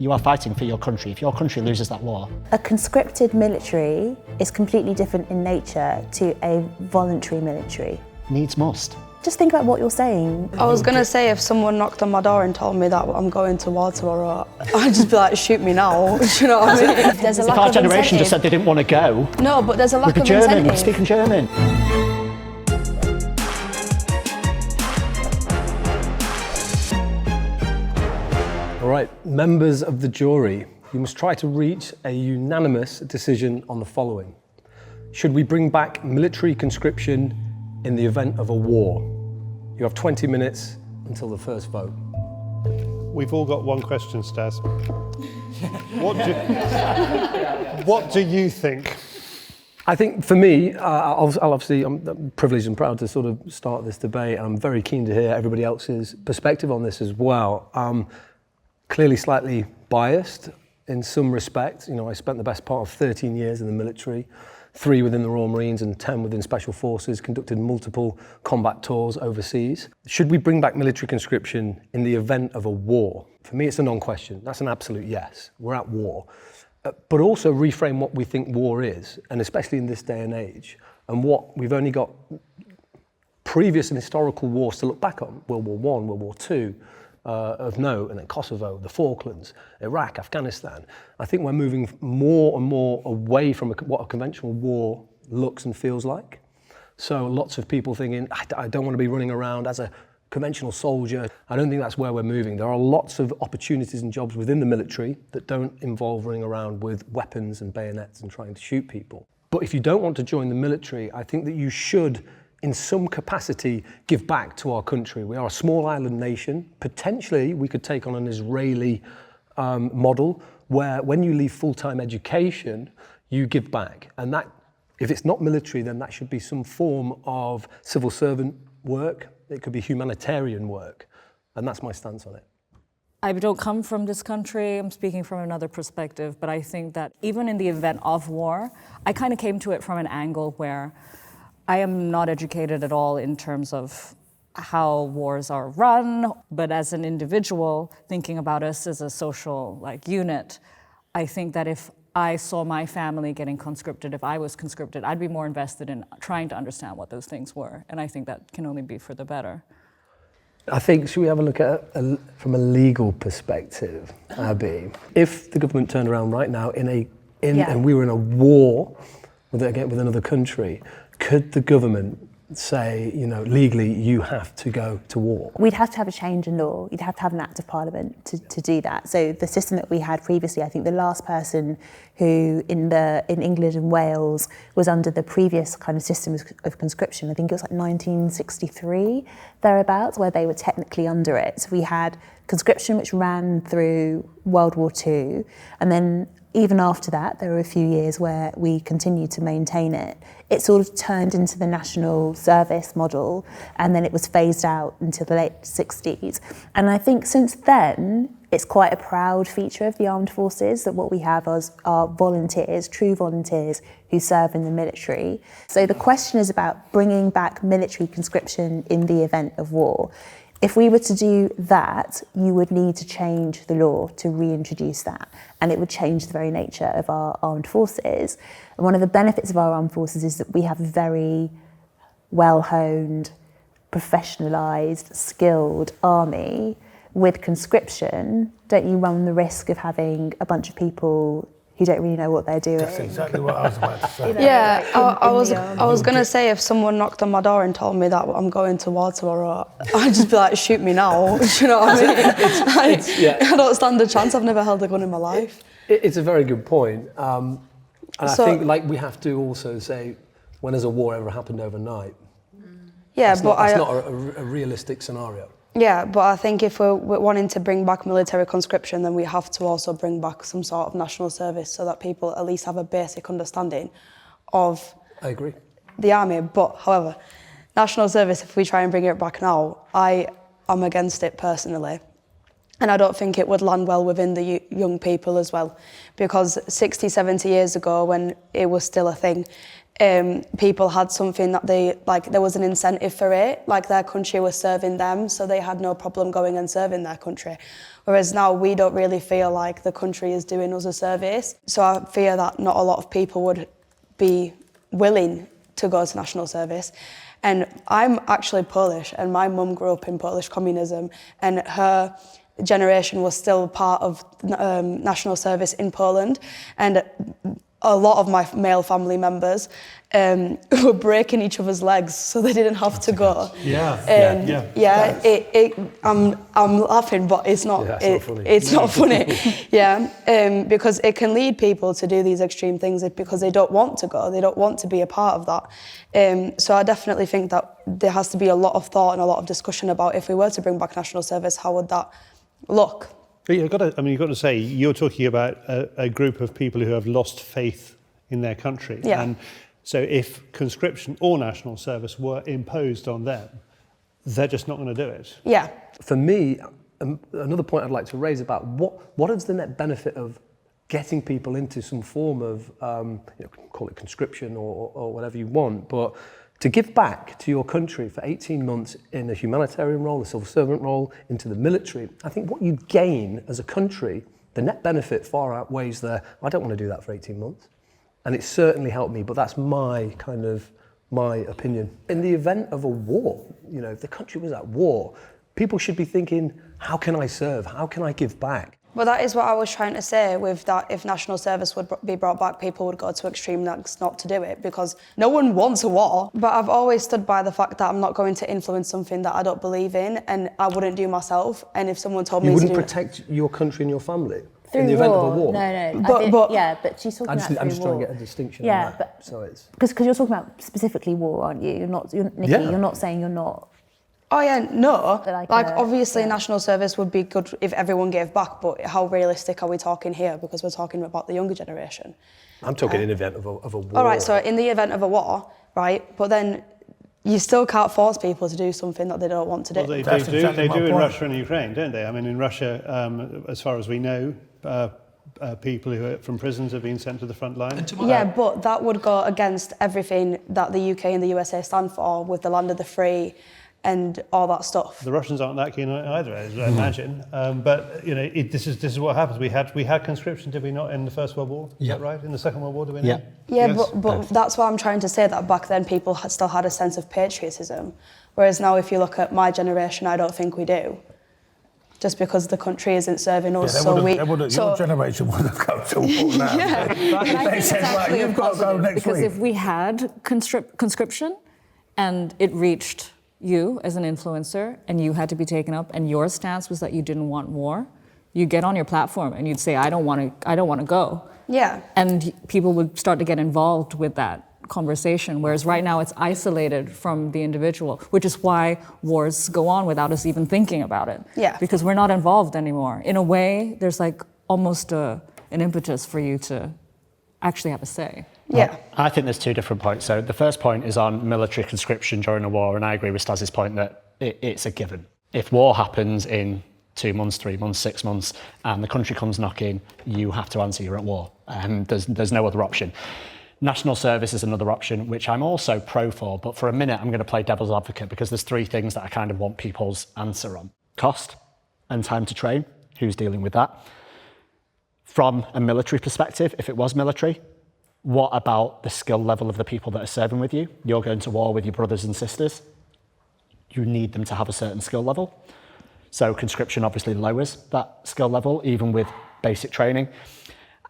You are fighting for your country. If your country loses that war. A conscripted military is completely different in nature to a voluntary military. Needs must. Just think about what you're saying. I was going to say, if someone knocked on my door and told me that I'm going to war tomorrow, I'd just be like, shoot me now. Do you know what I mean? There's a If lack our of generation incentive. just said they didn't want to go, No, but there's a lack we'd be of German, incentive. we'd speak in German. All right, members of the jury, you must try to reach a unanimous decision on the following. Should we bring back military conscription in the event of a war? You have 20 minutes until the first vote. We've all got one question, Staz. What do you think? I think for me, I'm privileged and proud to sort of start this debate. I'm very keen to hear everybody else's perspective on this as well. Clearly slightly biased in some respects. You know, I spent the best part of 13 years in the military, 3 within the Royal Marines and 10 within Special Forces, conducted multiple combat tours overseas. Should we bring back military conscription in the event of a war? For me, it's a non-question. That's an absolute yes. We're at war. But also reframe what we think war is, and especially in this day and age, and what we've only got previous and historical wars to look back on, World War I, World War II, of note, and then Kosovo, the Falklands, Iraq, Afghanistan. I think we're moving more and more away from what a conventional war looks and feels like. So lots of people thinking, I don't want to be running around as a conventional soldier. I don't think that's where we're moving. There are lots of opportunities and jobs within the military that don't involve running around with weapons and bayonets and trying to shoot people. But if you don't want to join the military, I think that you should, in some capacity, give back to our country. We are a small island nation. Potentially, we could take on an Israeli model where when you leave full-time education, you give back. And that, if it's not military, then that should be some form of civil servant work. It could be humanitarian work. And that's my stance on it. I don't come from this country, I'm speaking from another perspective, but I think that even in the event of war, I kind of came to it from an angle where I am not educated at all in terms of how wars are run, but as an individual, thinking about us as a social unit, I think that if I saw my family getting conscripted, if I was conscripted, I'd be more invested in trying to understand what those things were. And I think that can only be for the better. I think, should we have a look at from a legal perspective, Abby? If the government turned around right now and we were in a war with another country, could the government say, legally you have to go to war? We'd have to have a change in law. You'd have to have an act of parliament to do that. So the system that we had previously, I think the last person who in England and Wales was under the previous kind of system of conscription, I think it was like 1963, thereabouts, where they were technically under it. So we had conscription which ran through World War II, and then even after that, there were a few years where we continued to maintain it. It sort of turned into the national service model, and then it was phased out until the late 60s. And I think since then, it's quite a proud feature of the armed forces that what we have are volunteers, true volunteers, who serve in the military. So the question is about bringing back military conscription in the event of war. If we were to do that, you would need to change the law to reintroduce that, and it would change the very nature of our armed forces. And one of the benefits of our armed forces is that we have a very well-honed, professionalised, skilled army. With conscription, don't you run the risk of having a bunch of people who don't really know what they're doing? That's exactly what I was about to say. Yeah, I was going to say, if someone knocked on my door and told me that I'm going to war tomorrow, I'd just be like, shoot me now. Do you know what I mean? I don't stand a chance. I've never held a gun in my life. It's a very good point. And I think we have to also say, when has a war ever happened overnight? Yeah, that's not a realistic scenario. Yeah, but I think if we're wanting to bring back military conscription, then we have to also bring back some sort of national service so that people at least have a basic understanding of I agree. the army. But however, national service, if we try and bring it back now, I am against it personally. And I don't think it would land well within the young people as well. Because 60, 70 years ago, when it was still a thing, people had something that there was an incentive for it, like their country was serving them, so they had no problem going and serving their country. Whereas now we don't really feel like the country is doing us a service. So I fear that not a lot of people would be willing to go to national service. And I'm actually Polish, and my mum grew up in Polish communism, and her generation was still part of national service in Poland. And a lot of my male family members were breaking each other's legs so they didn't have to go. I'm laughing, but it's not. It's not funny. Because it can lead people to do these extreme things because they don't want to go. They don't want to be a part of that. So I definitely think that there has to be a lot of thought and a lot of discussion about if we were to bring back national service, how would that look? But you've got to say, you're talking about a group of people who have lost faith in their country. Yeah. And so if conscription or national service were imposed on them, they're just not going to do it. Yeah. For me, another point I'd like to raise about what is the net benefit of getting people into some form of, call it conscription or whatever you want, but to give back to your country for 18 months in a humanitarian role, a civil servant role, into the military, I think what you gain as a country, the net benefit far outweighs I don't want to do that for 18 months. And it certainly helped me, but that's my opinion. In the event of a war, if the country was at war, people should be thinking, how can I serve? How can I give back? Well, that is what I was trying to say with that. If national service would be brought back, people would go to extreme lengths not to do it because no one wants a war. But I've always stood by the fact that I'm not going to influence something that I don't believe in and I wouldn't do myself. And if someone told me to do it... You wouldn't protect your country and your family? In the event of a war? No. But she's talking about I'm just war. trying to get a distinction on that. But so it's... Because you're talking about specifically war, aren't you? Nikki, you're not saying you're not... Oh yeah, no. Obviously national service would be good if everyone gave back, but how realistic are we talking here? Because we're talking about the younger generation. I'm talking in the event of a war. All right, so in the event of a war, right, but then you still can't force people to do something that they don't want to do. Well, they do in Russia and Ukraine, don't they? I mean, in Russia, as far as we know, people who are from prisons have been sent to the front line. Yeah, but that would go against everything that the UK and the USA stand for with the land of the free and all that stuff. The Russians aren't that keen on it either, I imagine. But this is what happens. We had conscription, did we not, in the First World War? Is that right? In the Second World War, did we not? Yeah, yes. but that's why I'm trying to say that back then people still had a sense of patriotism, whereas now if you look at my generation, I don't think we do. Just because the country isn't serving us, your generation would have come to war now. They said, right, you've got to go next week. Because if we had conscription and it reached you as an influencer and you had to be taken up and your stance was that you didn't want war, you get on your platform and you'd say, I don't want to go. Yeah. And people would start to get involved with that conversation, whereas right now it's isolated from the individual, which is why wars go on without us even thinking about it. Yeah. Because we're not involved anymore. In a way, there's like almost an impetus for you to actually have a say. Yeah. Well, I think there's two different points. So the first point is on military conscription during a war, and I agree with Staz's point that it's a given. If war happens in 2 months, 3 months, 6 months, and the country comes knocking, you have to answer you're at war. There's no other option. National service is another option, which I'm also pro for, but for a minute I'm going to play devil's advocate because there's three things that I kind of want people's answer on. Cost and time to train. Who's dealing with that? From a military perspective, if it was military, what about the skill level of the people that are serving with you? You're going to war with your brothers and sisters. You need them to have a certain skill level. So conscription obviously lowers that skill level, even with basic training.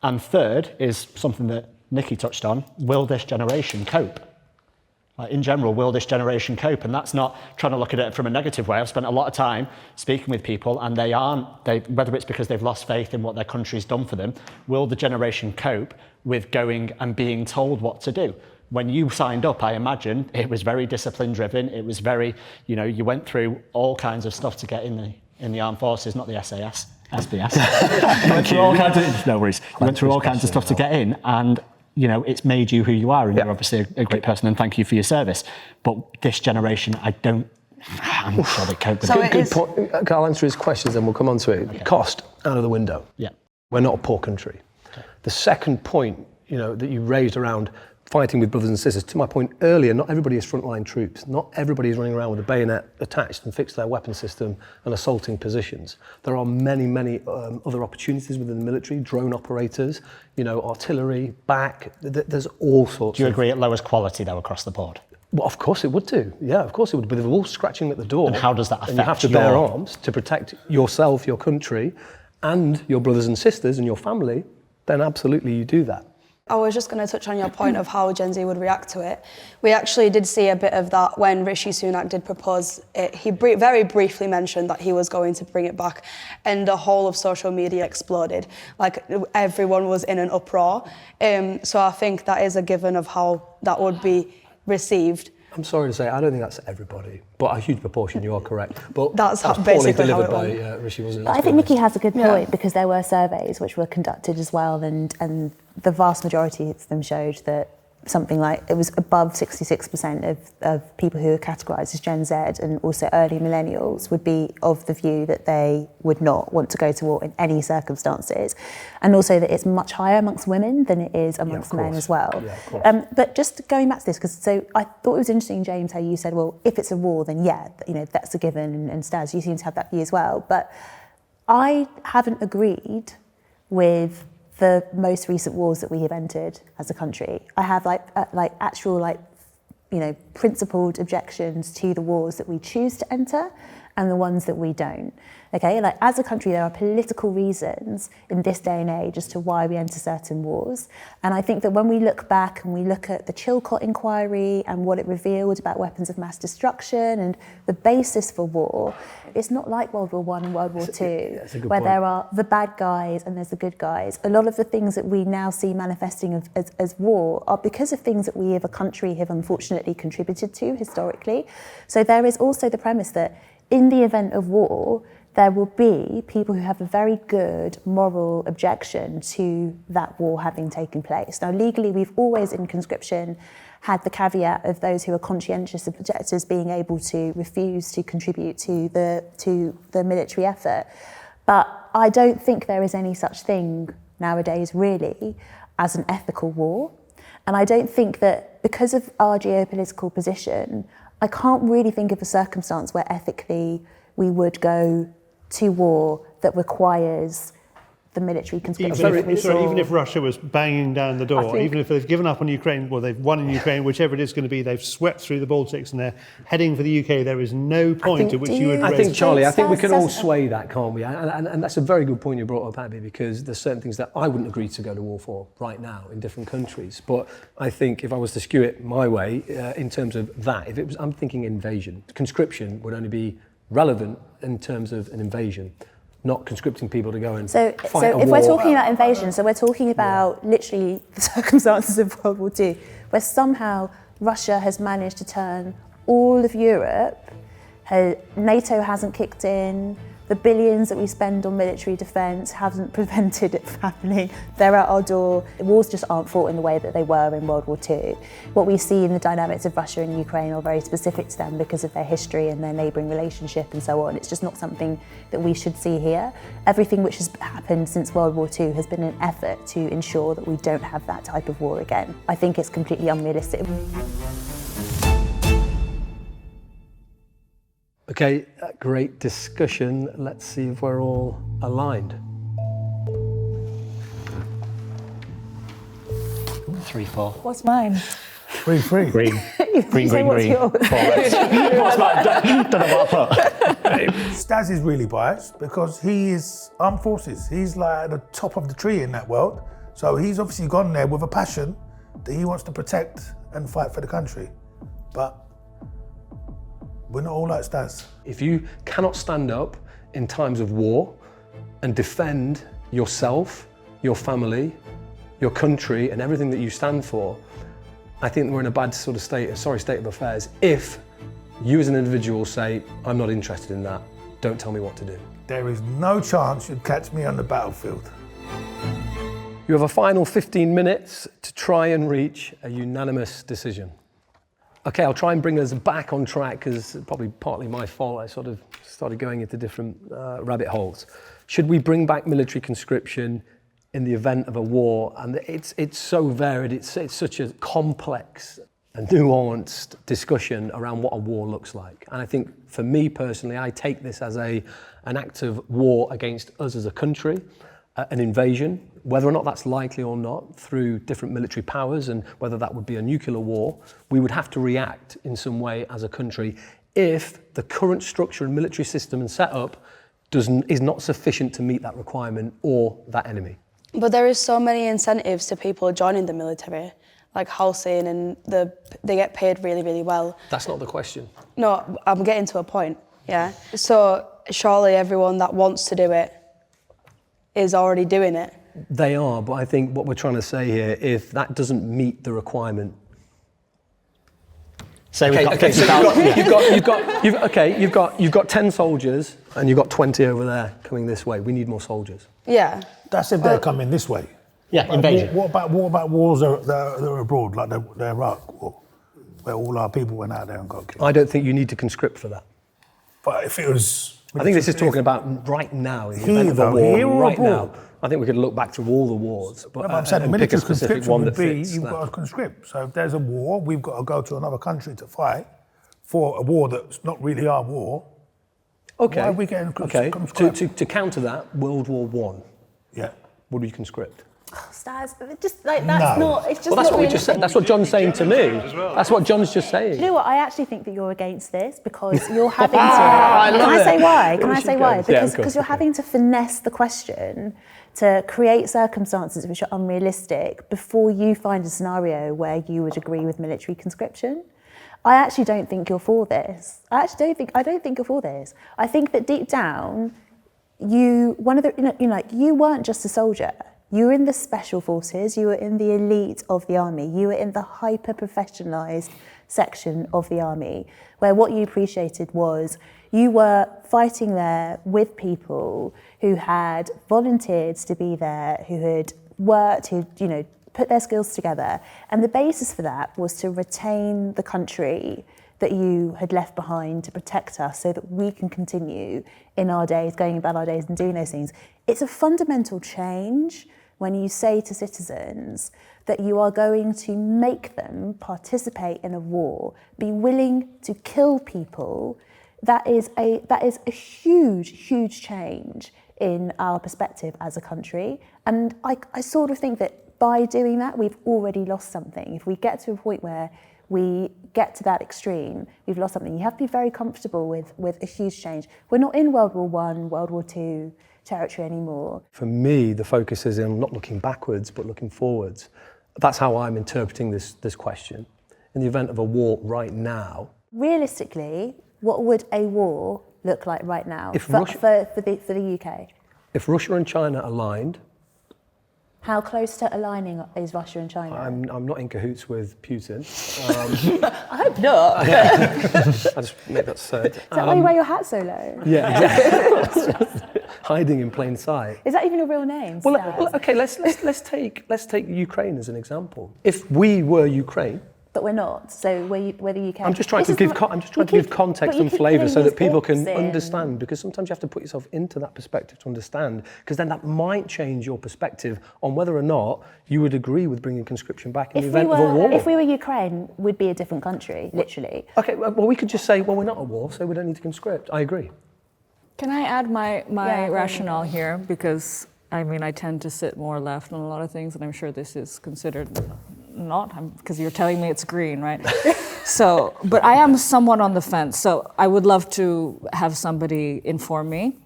And third is something that Nikki touched on, will this generation cope? Like in general, will this generation cope? And that's not trying to look at it from a negative way. I've spent a lot of time speaking with people and whether it's because they've lost faith in what their country's done for them, will the generation cope with going and being told what to do? When you signed up, I imagine it was very discipline driven. It was very, you went through all kinds of stuff to get in the armed forces, not the SAS, SBS. You went through all kinds of, no worries. You went through all kinds of stuff to get in, and it's made you who you are, and you're obviously a great person, and thank you for your service. But this generation, I'm not sure they cope with it. Good point. I'll answer his questions and we'll come on to it. Okay. Cost, out of the window. Yeah. We're not a poor country. Okay. The second point, that you raised around fighting with brothers and sisters. To my point earlier, not everybody is frontline troops. Not everybody is running around with a bayonet attached and fixed to their weapon system and assaulting positions. There are many other opportunities within the military, drone operators, artillery, there's all sorts. Do you agree it lowers quality though across the board? Well, of course it would do. Yeah, of course it would. But if they're all scratching at the door, and how does that affect and you have to bear arms to protect yourself, your country, and your brothers and sisters and your family, then absolutely you do that. I was just going to touch on your point of how Gen Z would react to it. We actually did see a bit of that when Rishi Sunak did propose it. He very briefly mentioned that he was going to bring it back, and the whole of social media exploded. Like, everyone was in an uproar. So I think that is a given of how that would be received. I'm sorry to say, I don't think that's everybody, but a huge proportion, you are correct. But that's poorly basically delivered how it by Rishi, wasn't it? I think Nikki has a good point, because there were surveys which were conducted as well, and the vast majority of them showed that something like, it was above 66% of people who are categorised as Gen Z and also early millennials would be of the view that they would not want to go to war in any circumstances, and also that it's much higher amongst women than it is amongst men as well. Yeah, but just going back to this, because I thought it was interesting, James, how you said, well, if it's a war, then that's a given, and Staz, you seem to have that view as well. But I haven't agreed with the most recent wars that we have entered as a country. I have actual principled objections to the wars that we choose to enter and the ones that we don't. Okay, as a country, there are political reasons in this day and age as to why we enter certain wars. And I think that when we look back and we look at the Chilcot inquiry and what it revealed about weapons of mass destruction and the basis for war, it's not like World War I and World War II, where there are the bad guys and there's the good guys. A lot of the things that we now see manifesting as war are because of things that we as a country have unfortunately contributed to historically. So there is also the premise that in the event of war, there will be people who have a very good moral objection to that war having taken place. Now, legally, we've always, in conscription, had the caveat of those who are conscientious objectors being able to refuse to contribute to the military effort. But I don't think there is any such thing nowadays, really, as an ethical war. And I don't think that, because of our geopolitical position, I can't really think of a circumstance where ethically we would go to war that requires the military conscription. Even if Russia was banging down the door, even if they've given up on Ukraine, well, they've won in Ukraine, whichever it is going to be, they've swept through the Baltics and they're heading for the UK, there is no point at which you would raise... I think, Charlie, we can all sway that, can't we? And that's a very good point you brought up, Abby, because there's certain things that I wouldn't agree to go to war for right now in different countries. But I think if I was to skew it my way, in terms of that, I'm thinking invasion. Conscription would only be relevant in terms of an invasion, not conscripting people to go and fight a war. So if we're talking about invasion, so we're talking about literally the circumstances of World War II, where somehow Russia has managed to turn all of Europe, NATO hasn't kicked in, the billions that we spend on military defence haven't prevented it from happening. They're at our door. Wars just aren't fought in the way that they were in World War II. What we see in the dynamics of Russia and Ukraine are very specific to them because of their history and their neighbouring relationship and so on. It's just not something that we should see here. Everything which has happened since World War II has been an effort to ensure that we don't have that type of war again. I think it's completely unrealistic. Okay, great discussion. Let's see if we're all aligned. 3-4. What's mine? 3-3. Green. Green. Forest. What's mine? Don't know what I put. Staz is really biased because he is armed forces. He's like at the top of the tree in that world. So he's obviously gone there with a passion that he wants to protect and fight for the country. But we're not all like Staz. If you cannot stand up in times of war and defend yourself, your family, your country and everything that you stand for, I think we're in a bad sort of state of affairs if you as an individual say, I'm not interested in that, don't tell me what to do. There is no chance you'd catch me on the battlefield. You have a final 15 minutes to try and reach a unanimous decision. Okay, I'll try and bring us back on track because probably partly my fault. I sort of started going into different rabbit holes. Should we bring back military conscription? in the event of a war, and it's so varied, it's such a complex and nuanced discussion around what a war looks like. And I think for me personally, I take this as an act of war against us as a country, an invasion, whether or not that's likely or not, through different military powers, and whether that would be a nuclear war, we would have to react in some way as a country if the current structure and military system and setup is not sufficient to meet that requirement or that enemy. But there is so many incentives to people joining the military, like housing, and they get paid really, really well. That's not the question. No, I'm getting to a point, yeah. So surely everyone that wants to do it is already doing it. They are, but I think what we're trying to say here, if that doesn't meet the requirement. So you've got 10 soldiers and you've got 20 over there coming this way. We need more soldiers. Yeah. That's if they're coming this way. Yeah, invasion. What about wars that are abroad, like the Iraq war, where all our people went out there and got killed? I don't think you need to conscript for that. But if it was... I think this is talking about right now, in the event of a war, right now. I think we could look back through all the wars, but I'm saying the pick a military specific conscription one would that be, fits. you've got to conscript. So if there's a war, we've got to go to another country to fight for a war that's not really our war. Okay. Why are we getting conscript? To counter that, World War One. Yeah. Would we conscript? Staz, just like that's No. not. It's just Well, that's not what we just said. That's what John's saying to me. That's what John's just saying. You know what? I actually think that you're against this because you're having to. Can I say why? Can I say why? Because you're having to finesse the question to create circumstances which are unrealistic before you find a scenario where you would agree with military conscription. I actually don't think you're for this. I don't think you're for this. I think that deep down, you weren't just a soldier. You were in the special forces, you were in the elite of the army, you were in the hyper-professionalised section of the army, where what you appreciated was you were fighting there with people who had volunteered to be there, who had worked, who put their skills together. And the basis for that was to retain the country that you had left behind to protect us so that we can continue in our days, going about our days and doing those things. It's a fundamental change when you say to citizens that you are going to make them participate in a war, be willing to kill people. That is a huge, huge change in our perspective as a country. And I sort of think that by doing that, we've already lost something. If we get to a point where we get to that extreme, we've lost something. You have to be very comfortable with a huge change. We're not in World War I, World War II territory anymore. For me, the focus is in not looking backwards, but looking forwards. That's how I'm interpreting this question. In the event of a war right now. Realistically, what would a war look like right now for the UK? If Russia and China aligned. How close to aligning is Russia and China? I'm not in cahoots with Putin. I hope not. I just make that said. Is that why you wear your hat so low? Yeah, exactly. Hiding in plain sight. Is that even your real name? Well, okay. Let's take Ukraine as an example. If we were Ukraine. But we're not. So we're the UK. I'm just trying to give context and flavour so that people can understand. Because sometimes you have to put yourself into that perspective to understand. Because then that might change your perspective on whether or not you would agree with bringing conscription back in the event of a war. If we were Ukraine, we'd be a different country, literally. Okay. Well, we could just say, well, we're not at war, so we don't need to conscript. I agree. Can I add my rationale here? Because I tend to sit more left on a lot of things, and I'm sure this is considered not, because you're telling me it's green, right? So, but I am somewhat on the fence. So I would love to have somebody inform me.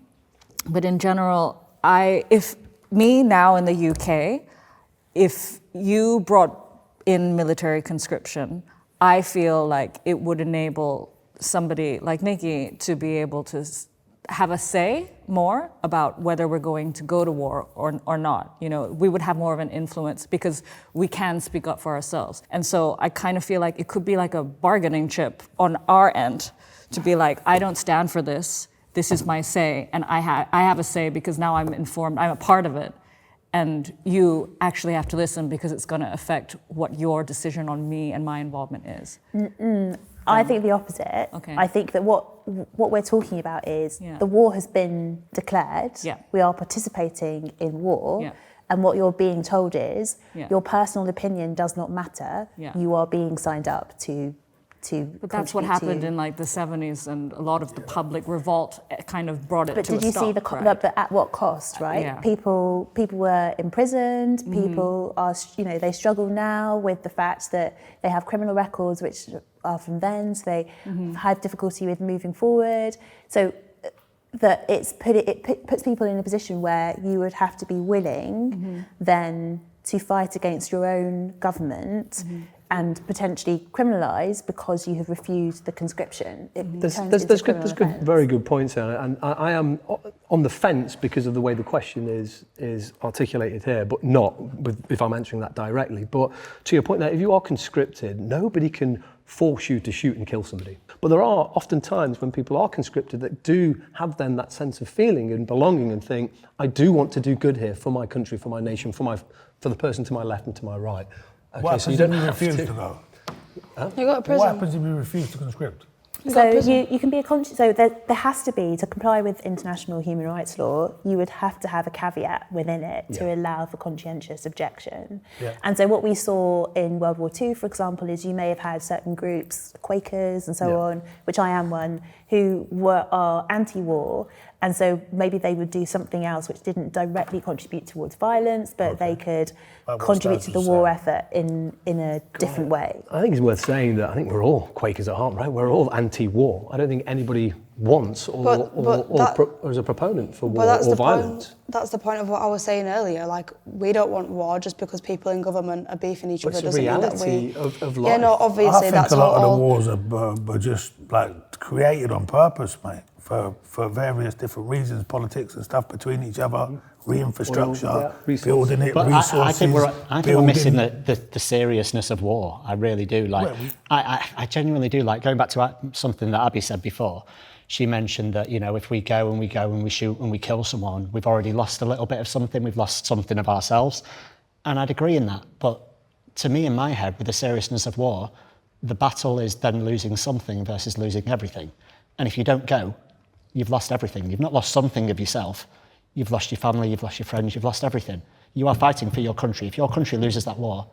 But in general, if me now in the UK, if you brought in military conscription, I feel like it would enable somebody like Nikki to be able to have a say more about whether we're going to go to war or not. We would have more of an influence because we can speak up for ourselves. And so I kind of feel like it could be like a bargaining chip on our end to be like, I don't stand for this. This is my say, and I have a say because now I'm informed. I'm a part of it, and you actually have to listen because it's going to affect what your decision on me and my involvement is. I think the opposite. Okay. I think that what we're talking about is the war has been declared. Yeah. We are participating in war. Yeah. And what you're being told is Yeah. your personal opinion does not matter. Yeah. You are being signed up to But that's what contribute happened to. in like the 70s, and a lot of the public revolt kind of brought it But to a did you stop. see but at what cost, right? Yeah. People were imprisoned. People are, they struggle now with the fact that they have criminal records which are from then, so they have difficulty with moving forward. So that it puts people in a position where you would have to be willing then to fight against your own government and potentially criminalise because you have refused the conscription. There's good, very good points there, and I am on the fence because of the way the question is articulated here, but not if I'm answering that directly. But to your point there, if you are conscripted, nobody can force you to shoot and kill somebody. But there are often times when people are conscripted that do have then that sense of feeling and belonging and think, I do want to do good here for my country, for my nation, for the person to my left and to my right. Okay, What happens if you refuse to go? You go to prison. What happens if you refuse to conscript? So you can be so there has to be, to comply with international human rights law, you would have to have a caveat within it to allow for conscientious objection. Yeah. And so what we saw in World War II, for example, is you may have had certain groups, Quakers and so on, which I am one, who are anti-war. And so maybe they would do something else which didn't directly contribute towards violence, but they could contribute to the war effort in a different way. I think it's worth saying that I think we're all Quakers at heart, right? We're all anti-war. I don't think anybody wants or is a proponent for war or violence. That's the point of what I was saying earlier. Like, we don't want war just because people in government are beefing each other. It's a Doesn't mean that reality we. of life. Yeah, no, obviously I think that's a lot all. of the wars are just like created on purpose, mate, for various different reasons, politics and stuff between each other, re-infrastructure, building it, But resources. I think we're missing the seriousness of war. I really do. Like, I genuinely do. Like, going back to something that Abby said before, she mentioned that, if we go and we shoot and we kill someone, we've already lost a little bit of something. We've lost something of ourselves. And I'd agree in that. But to me, in my head, with the seriousness of war, the battle is then losing something versus losing everything. And if you don't go, you've lost everything. You've not lost something of yourself. You've lost your family, you've lost your friends, you've lost everything. You are fighting for your country. If your country loses that war,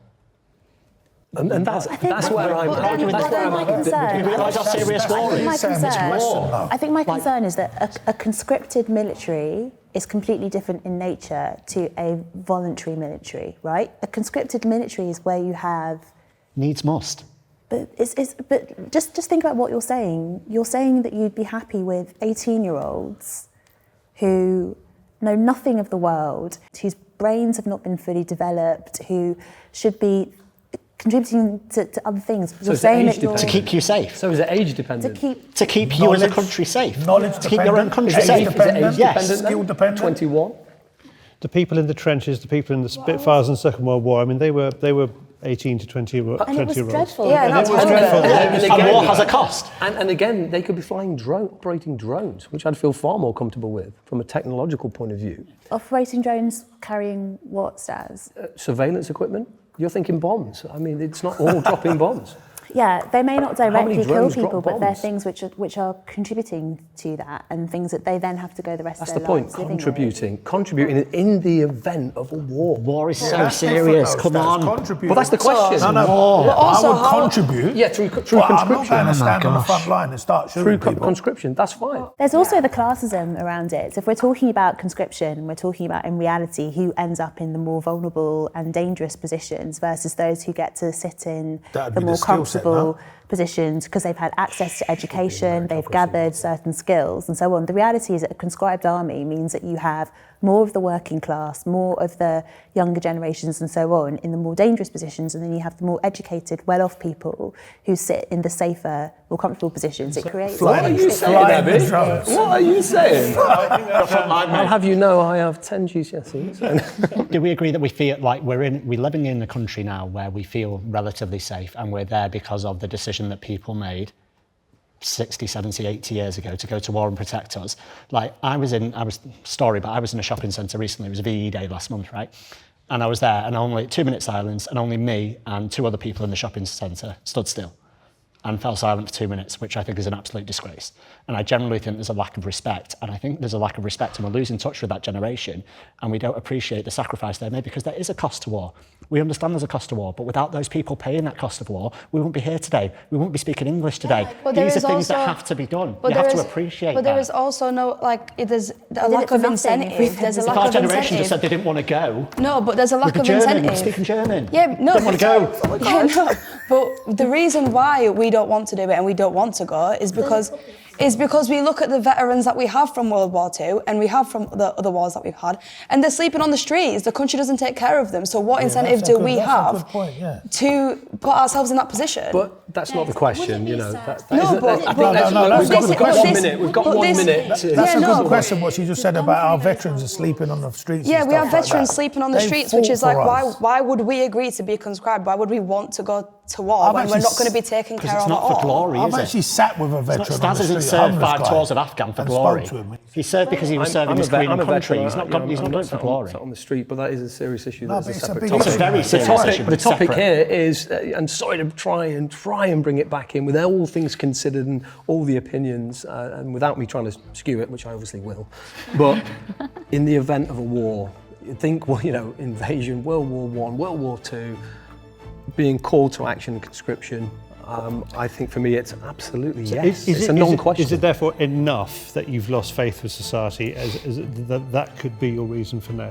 and that's where I'm at. you realise how serious war is. I think my concern is that a conscripted military is completely different in nature to a voluntary military, right? A conscripted military is where you have... Needs must. But but just think about what you're saying. You're saying that you'd be happy with 18-year-olds who know nothing of the world, whose brains have not been fully developed, who should be contributing to other things. So is it age dependent? To keep you safe. So is it age dependent? To keep you as a country safe. Knowledge to keep your own country age safe. dependent, Yes. skill dependent. 21? The people in the trenches, the people in the Spitfires in the Second World War, I mean, they were 18 to 20 year olds. And it was dreadful. Yeah, And it was dreadful. And war has a cost. And again, they could be flying operating drones, which I'd feel far more comfortable with from a technological point of view. Operating drones carrying what, Staz? Surveillance equipment? You're thinking bombs. I mean, it's not all dropping bombs. Yeah, they may not directly kill drones people, drop but they're bombs? things which are contributing to that, and things that they then have to go the rest That's of the their point, lives living with. contributing in the event of a war. War is so serious. Come on. Well, that's the question. No, War. I would contribute. Yeah, through But I'm not conscription. going to stand on the front line and start shooting Through people. conscription, that's fine. There's also the classism around it. So if we're talking about conscription, we're talking about, in reality, who ends up in the more vulnerable and dangerous positions versus those who get to sit in That'd the be more the skill set, comfortable no? positions because they've had access to education, they've gathered certain skills and so on. The reality is that a conscribed army means that you have more of the working class, more of the younger generations and so on in the more dangerous positions, and then you have the more educated, well-off people who sit in the safer, more comfortable positions. It creates... What are you saying, Abby? What are you saying? I'll have you know I have 10 GCSEs. Do we agree that we feel like we're living in a country now where we feel relatively safe, and we're there because of the decision that people made 60, 70, 80 years ago to go to war and protect us? Like, I was in a shopping centre recently. It was a VE day last month, right? And I was there, and only 2 minutes silence, and only me and two other people in the shopping centre stood still. and fell silent for 2 minutes, which I think is an absolute disgrace. And I generally think there's a lack of respect. And I think there's a lack of respect, and we're losing touch with that generation. And we don't appreciate the sacrifice they made, because there is a cost to war. We understand there's a cost to war, but without those people paying that cost of war, we wouldn't be here today. We wouldn't be speaking English today. These are things that have to be done. You have to appreciate that. But there is also there's a lack of incentive. There's a lack of incentive. Our generation just said they didn't want to go. No, but there's a lack of incentive. Speaking German. Yeah, no. Don't want to go. Oh my God. Yeah, no. But the reason why we don't want to do it and we don't want to go is because we look at the veterans that we have from World War II and we have from the other wars that we've had, and they're sleeping on the streets. The country doesn't take care of them. So what incentive do we have to put ourselves in that position? But that's not the question, you know. No, We've got 1 minute. That's a good question, what she just said about our veterans are sleeping on the streets. Yeah, we have veterans sleeping on the streets, which is like, why would we agree to be conscribed? Why would we want to go to war when we're not going to be taken care of at all? It's not for glory, is it? I've actually sat with a veteran on the street. Staz hasn't served 5 tours of Afghan for glory. He served because he was serving his Queen and country. He's not doing it for glory. On the street, but that is a serious issue. No, That's it's a separate big topic. issue. It's a very serious issue. The topic here is, and sorry to try and bring it back in with all things considered and all the opinions, and without me trying to skew it, which I obviously will. But in the event of a war, you think, well, you know, invasion, World War I, World War II, being called to action and conscription, I think for me it's absolutely yes. It's a non-question. Is it therefore enough that you've lost faith with society that could be your reason for no?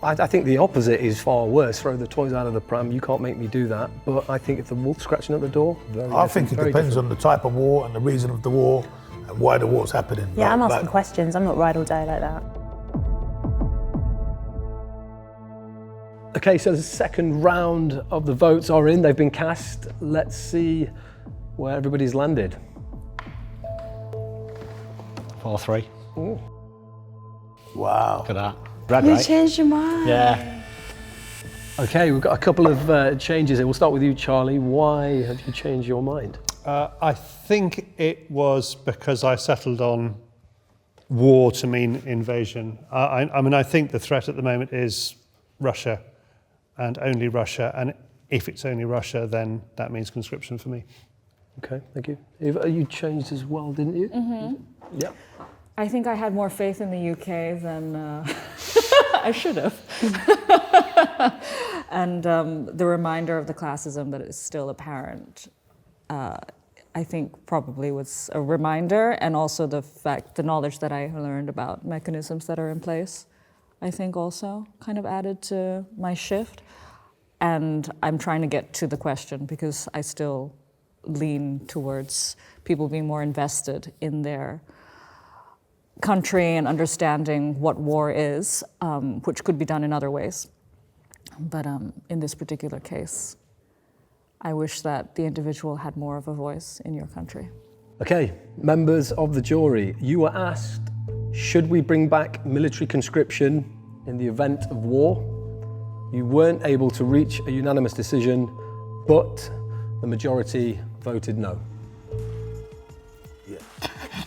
I think the opposite is far worse. Throw the toys out of the pram, you can't make me do that. But I think if the wolf's scratching at the door, I think it depends on the type of war and the reason of the war and why the war's happening. Yeah, I'm asking questions. I'm not ride or die like that. Okay, so the second round of the votes are in. They've been cast. Let's see where everybody's landed. 4-3. Ooh. Wow. Look at that. Red, You right? changed your mind. Yeah. Okay, we've got a couple of changes here. We'll start with you, Charlie. Why have you changed your mind? I think it was because I settled on war to mean invasion. I mean, I think the threat at the moment is Russia and only Russia. And if it's only Russia, then that means conscription for me. Okay, thank you. Eva, you changed as well, didn't you? Mm-hmm. Yeah. I think I had more faith in the UK than I should have. And the reminder of the classism that is still apparent, I think probably was a reminder, and also the knowledge that I learned about mechanisms that are in place, I think also kind of added to my shift. And I'm trying to get to the question because I still lean towards people being more invested in their country and understanding what war is, which could be done in other ways. But in this particular case, I wish that the individual had more of a voice in your country. Okay, members of the jury, you were asked, should we bring back military conscription in the event of war? You weren't able to reach a unanimous decision, but the majority voted no.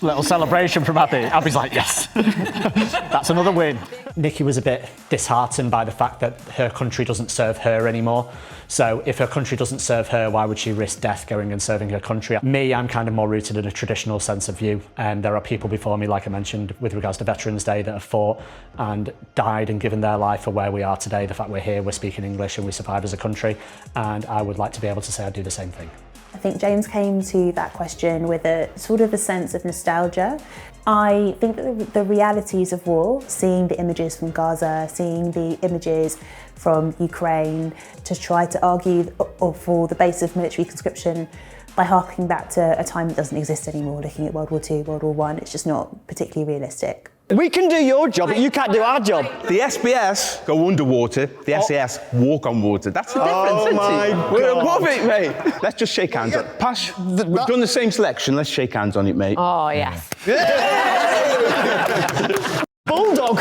Little celebration from Abby. Abby's like, yes. That's another win. Nikki was a bit disheartened by the fact that her country doesn't serve her anymore. So if her country doesn't serve her, why would she risk death going and serving her country? Me, I'm kind of more rooted in a traditional sense of view. And there are people before me, like I mentioned, with regards to Veterans Day, that have fought and died and given their life for where we are today. The fact we're here, we're speaking English and we survive as a country. And I would like to be able to say I'd do the same thing. I think James came to that question with a sort of a sense of nostalgia. I think that the realities of war, seeing the images from Gaza, seeing the images from Ukraine, to try to argue for the base of military conscription by harking back to a time that doesn't exist anymore, looking at World War II, World War I, it's just not particularly realistic. We can do your job, but you can't do our job. The SBS go underwater, the SAS walk on water. That's the difference, isn't it? We're above it, mate. Let's just shake hands. Pash, we've done the same selection. Let's shake hands on it, mate. Oh, yes. Bulldog.